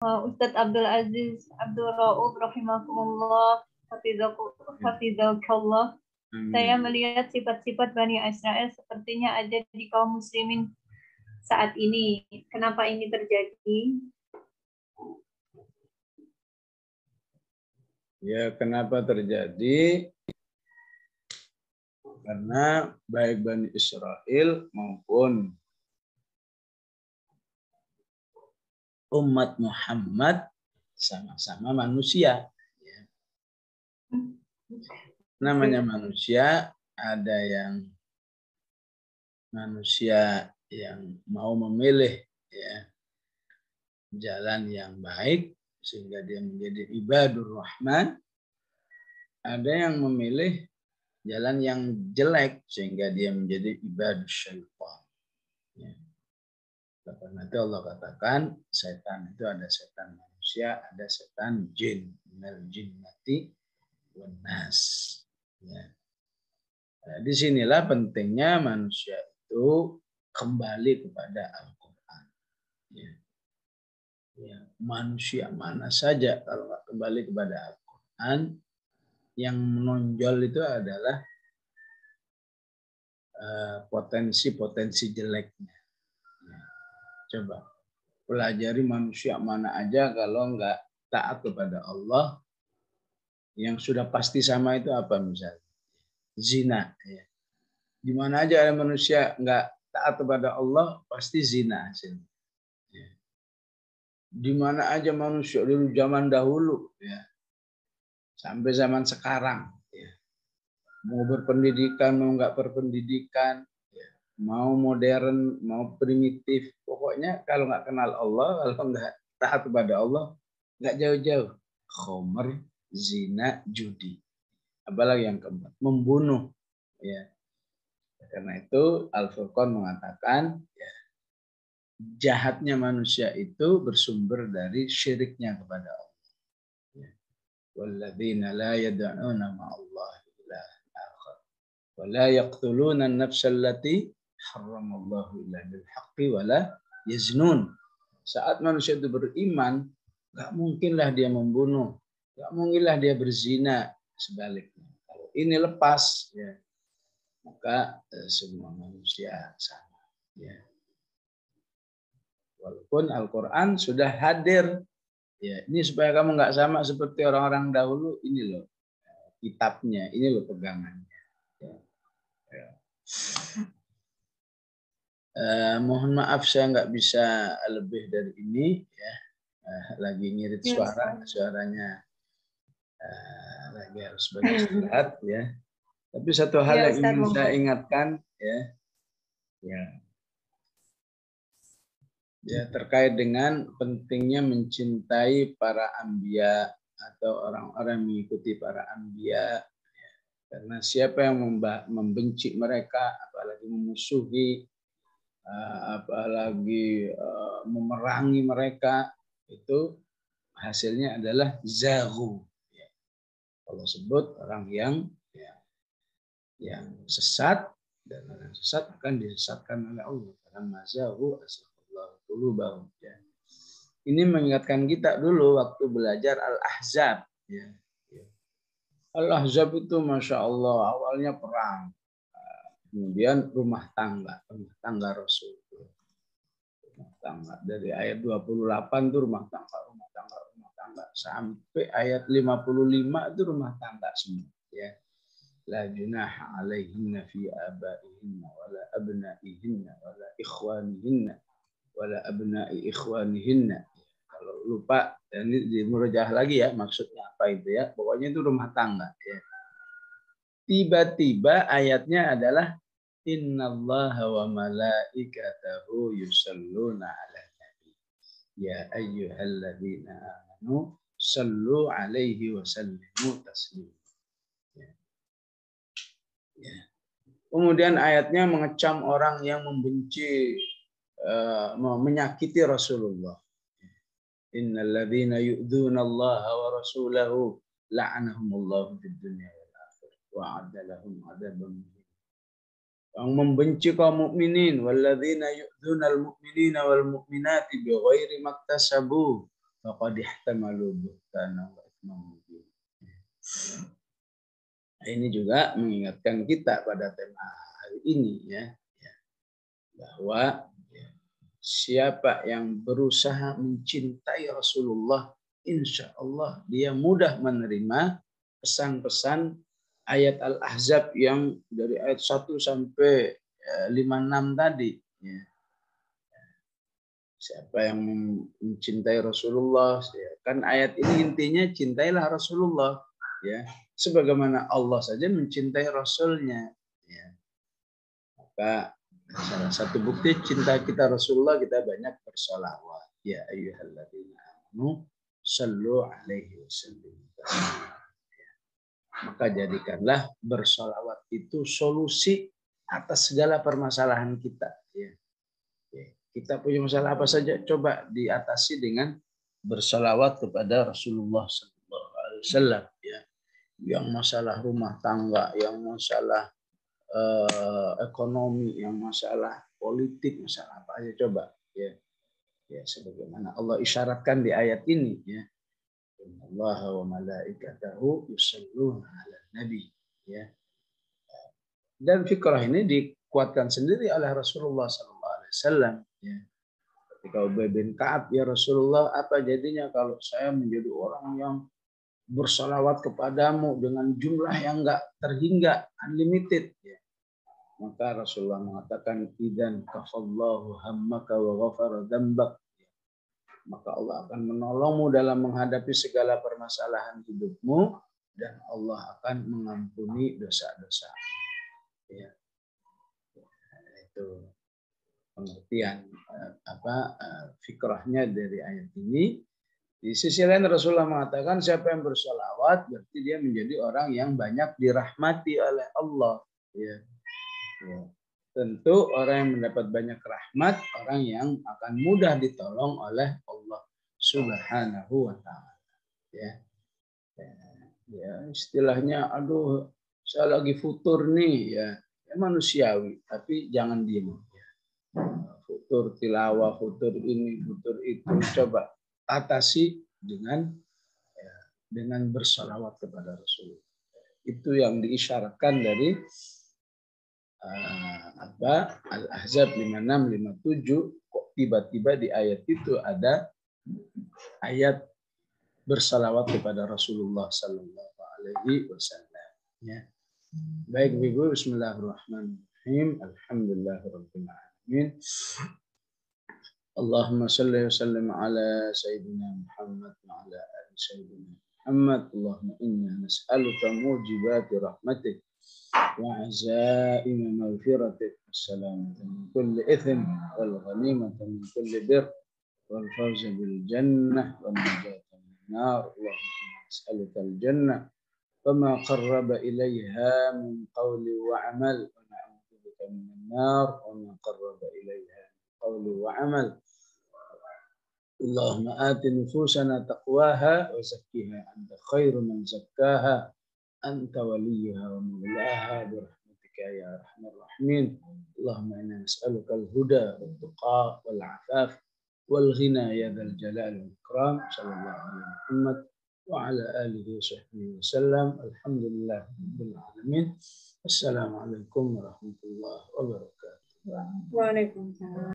Ustadz Abdul Aziz Abdul Rauf rahimahumullah, hafizakallah. Saya melihat sifat-sifat Bani Israel sepertinya ada di kaum muslimin saat ini. Kenapa ini terjadi? Ya, kenapa terjadi? Karena baik Bani Israel maupun umat Muhammad sama-sama manusia. Namanya manusia, ada yang manusia yang mau memilih ya jalan yang baik sehingga dia menjadi ibadur rahman. Ada yang memilih jalan yang jelek sehingga dia menjadi ibadur syaitan. Ya. Karena itu Allah katakan setan itu ada setan manusia, ada setan jin, minal jinnati wan nas. Ya. Nah, disinilah pentingnya manusia itu kembali kepada Al-Quran. Ya. Ya, manusia mana saja kalau nggak kembali kepada Al-Quran, yang menonjol itu adalah potensi-potensi jeleknya. Ya. Coba pelajari manusia mana aja kalau nggak taat kepada Allah, yang sudah pasti sama itu apa misalnya? Zina. Ya. Di mana aja ada manusia nggak taat kepada Allah, pasti zina hasilnya. Ya. Di mana aja manusia dulu zaman dahulu, ya, sampai zaman sekarang, ya, mau berpendidikan mau nggak berpendidikan, ya, mau modern mau primitif, pokoknya kalau nggak kenal Allah, kalau nggak taat kepada Allah, nggak jauh-jauh khomer, zina, judi, apalagi yang keempat membunuh, ya. Karena itu Al-Furqan mengatakan, ya, jahatnya manusia itu bersumber dari syiriknya kepada Allah. Ya. Walladzina la yad'una ma'allahi ilahan akhar wa la yaqtuluna an-nafsa allati harramallahu illa bil haqqi wa la yaznun. Saat manusia itu beriman, enggak mungkinlah dia membunuh, enggak mungkinlah dia berzina, sebaliknya. Kalau ini lepas, ya, maka semua manusia sama, ya. Walaupun Al-Quran sudah hadir, ya, ini supaya kamu nggak sama seperti orang-orang dahulu, ini loh kitabnya, ini loh pegangannya. Ya. Ya. Mohon maaf saya nggak bisa lebih dari ini, ya. Lagi ngirit suaranya lagi harus banyak istirahat, ya. Tapi satu hal yang ingin saya ingatkan, ya, ya, terkait dengan pentingnya mencintai para anbiya atau orang-orang mengikuti para anbiya, ya. Karena siapa yang membenci mereka, apalagi memusuhi, apalagi memerangi mereka, itu hasilnya adalah zaghu. Ya. Kalau sebut orang yang, ya, yang sesat, dan orang sesat akan disesatkan oleh Allah. Karena mazaghu asallallahu qulubahum. Ya. Ini mengingatkan kita dulu waktu belajar Al-Ahzab. Ya. Al-Ahzab itu Masya Allah awalnya perang. Kemudian rumah tangga Rasul. Rumah tangga. Dari ayat 28 itu rumah tangga. Sampai ayat 55 itu rumah tangga semua. Ya. La junaha alaihinna fi abaihinna wala abnaihinna wala ikhwanihinna wala abnai ikhwanihinna. Kalau lupa, ini di murojaah lagi ya, maksudnya apa itu ya. Pokoknya itu rumah tangga, ya. Tiba-tiba ayatnya adalah innallaha wa malaikatahu yusalluna 'alan nabi ya ayyuhalladzina amanu sallu 'alaihi wa sallimu taslima. Ya. Ya. Kemudian ayatnya mengecam orang yang membenci, menyakiti Rasulullah. Innalladzina yu'dzunallaha wa rasulahu la'anahumullahu fid dunya wal akhirah wa 'adda lahum 'adzaban muhin. Yang membenci kaum mukminin, walladzina yu'dzunal mu'minina wal mu'minati bighairi maktasabu faqad ihtamalu buhtanan wa itsman mubin. Ini juga mengingatkan kita pada tema hari ini ya, bahwa siapa yang berusaha mencintai Rasulullah, insya Allah dia mudah menerima pesan-pesan ayat Al-Ahzab yang dari ayat 1 sampai 56 tadi. Siapa yang mencintai Rasulullah, kan ayat ini intinya cintailah Rasulullah, ya, sebagaimana Allah saja mencintai Rasulnya. Ya. Maka salah satu bukti cinta kita Rasulullah, kita banyak bersolawat. Ya ayyuhalladzina amanu sallu alaihi wasallim. Maka jadikanlah bersolawat itu solusi atas segala permasalahan kita. Ya. Kita punya masalah apa saja, coba diatasi dengan bersolawat kepada Rasulullah SAW. Ya. Yang masalah rumah tangga, yang masalah ekonomi, yang masalah politik, masalah apa aja coba. Ya. Ya, sebagaimana Allah isyaratkan di ayat ini. Ya. Allah wa malaikatahu yusalluna 'alan nabi. Ya. Dan fikrah ini dikuatkan sendiri oleh Rasulullah SAW. Ya. Ketika Ubay bin Ka'ab, ya Rasulullah, apa jadinya kalau saya menjadi orang yang bersalawat kepadamu dengan jumlah yang enggak terhingga, unlimited. Ya. Maka Rasulullah mengatakan, idzan kafallahu hammaka wa ghafara dzambak. Ya. Maka Allah akan menolongmu dalam menghadapi segala permasalahan hidupmu dan Allah akan mengampuni dosa-dosa. Ya. Itu pengertian fikrahnya dari ayat ini. Di sisi lain Rasulullah mengatakan siapa yang bersolawat berarti dia menjadi orang yang banyak dirahmati oleh Allah. Ya. Ya. Tentu orang yang mendapat banyak rahmat, orang yang akan mudah ditolong oleh Allah Subhanahu wa Ta'ala. Ya. Ya, istilahnya, aduh, saya lagi futur nih, ya manusiawi, tapi jangan diem. Futur tilawah, futur ini, futur itu, coba atasi dengan bersalawat kepada Rasul. Itu yang diisyaratkan dari Al-Ahzab 56-57. Kok tiba-tiba di ayat itu ada ayat bersalawat kepada Rasulullah Sallallahu Alaihi Wasallam. Ya. Baik Ibu, Bismillahirrahmanirrahim. Alhamdulillahirabbil alamin. Allahumma salli wa sallim ala sayyidina Muhammad wa ala ali sayyidina Muhammad. Allahumma inna nas'aluka mujibati rahmatik wa azaima maghfiratik, wassalamata min kulli ithim, wal ghanimata min kulli bir, wal fawza bil jannah, wal najata min nar. Allahumma inna nas'aluka al jannah وما قرب إليها من قول وعمل ونعوذ بك من النار وما قرب إليها من قول وعمل. اللهم آت نفوسنا تقواها وزكها أنت خير من زكاها أنت وليها ومولاها برحمتك يا أرحم الراحمين. اللهم إنا نسألك الهدى والتقى والعفاف والغنى يا ذا الجلال والإكرام. صلى الله على محمد وعلى آله وصحبه وسلم. الحمد لله رب العالمين. السلام عليكم ورحمة الله وبركاته. Waalaikumsalam.